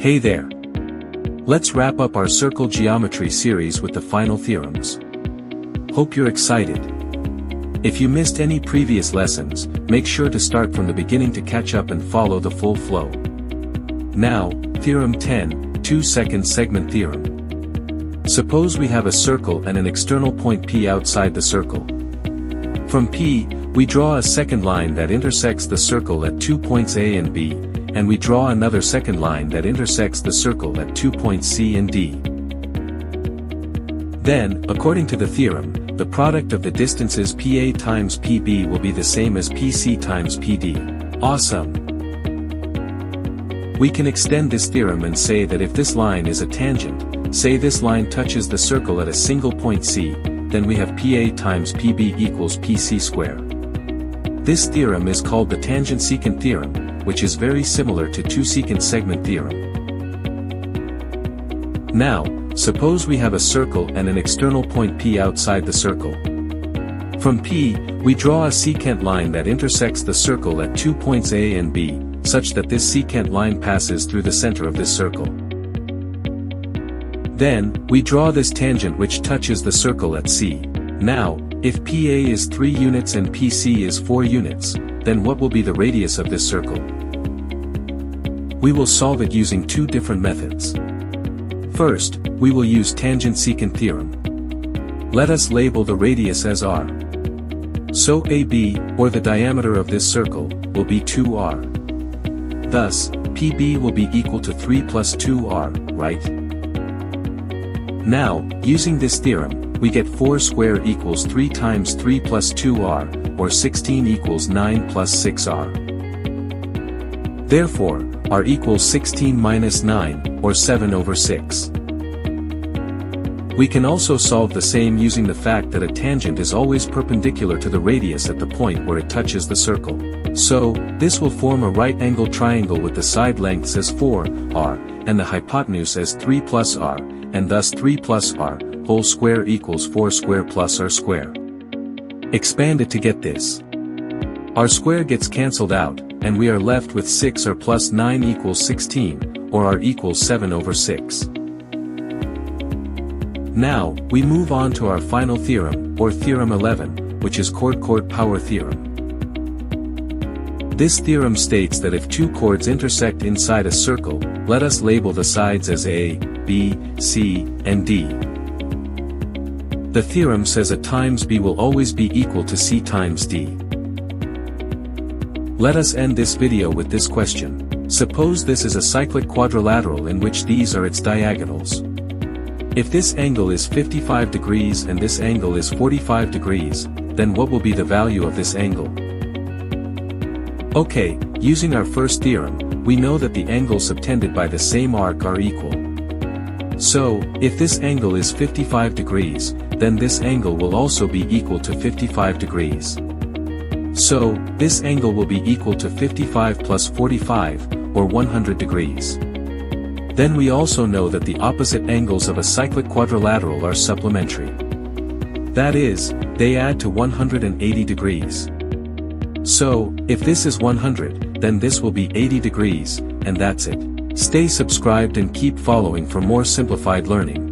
Hey there! Let's wrap up our circle geometry series with the final theorems. Hope you're excited. If you missed any previous lessons, make sure to start from the beginning to catch up and follow the full flow. Now, Theorem 10, 2-second segment theorem. Suppose we have a circle and an external point P outside the circle. From P, we draw a second line that intersects the circle at 2 points A and B, and we draw another second line that intersects the circle at 2 points C and D. Then, according to the theorem, the product of the distances PA times PB will be the same as PC times PD. Awesome! We can extend this theorem and say that if this line is a tangent, say this line touches the circle at a single point C, then we have PA times PB equals PC square. This theorem is called the tangent-secant theorem, which is very similar to 2-secant segment theorem. Now, suppose we have a circle and an external point P outside the circle. From P, we draw a secant line that intersects the circle at 2 points A and B, such that this secant line passes through the center of this circle. Then, we draw this tangent which touches the circle at C. Now, if PA is 3 units and PC is 4 units, then what will be the radius of this circle? We will solve it using two different methods. First, we will use tangent-secant theorem. Let us label the radius as r. So AB, or the diameter of this circle, will be 2r. Thus, PB will be equal to 3 plus 2r, right? Now, using this theorem, we get 4 square equals 3 times 3 plus 2r, or 16 equals 9 plus 6r. Therefore, r equals 16 minus 9, or 7 over 6. We can also solve the same using the fact that a tangent is always perpendicular to the radius at the point where it touches the circle. So, this will form a right-angled triangle with the side lengths as 4r, and the hypotenuse as 3 plus r, and thus 3 plus r, whole square equals 4 square plus r square. Expand it to get this. R square gets cancelled out, and we are left with 6r plus 9 equals 16, or r equals 7 over 6. Now, we move on to our final theorem, or Theorem 11, which is chord power theorem. This theorem states that if two chords intersect inside a circle, let us label the sides as A, B, C, and D. The theorem says A times B will always be equal to C times D. Let us end this video with this question. Suppose this is a cyclic quadrilateral in which these are its diagonals. If this angle is 55 degrees and this angle is 45 degrees, then what will be the value of this angle? Okay, using our first theorem, we know that the angles subtended by the same arc are equal. So, if this angle is 55 degrees, then this angle will also be equal to 55 degrees. So, this angle will be equal to 55 plus 45, or 100 degrees. Then we also know that the opposite angles of a cyclic quadrilateral are supplementary. That is, they add to 180 degrees. So, if this is 100, then this will be 80 degrees, and that's it. Stay subscribed and keep following for more simplified learning.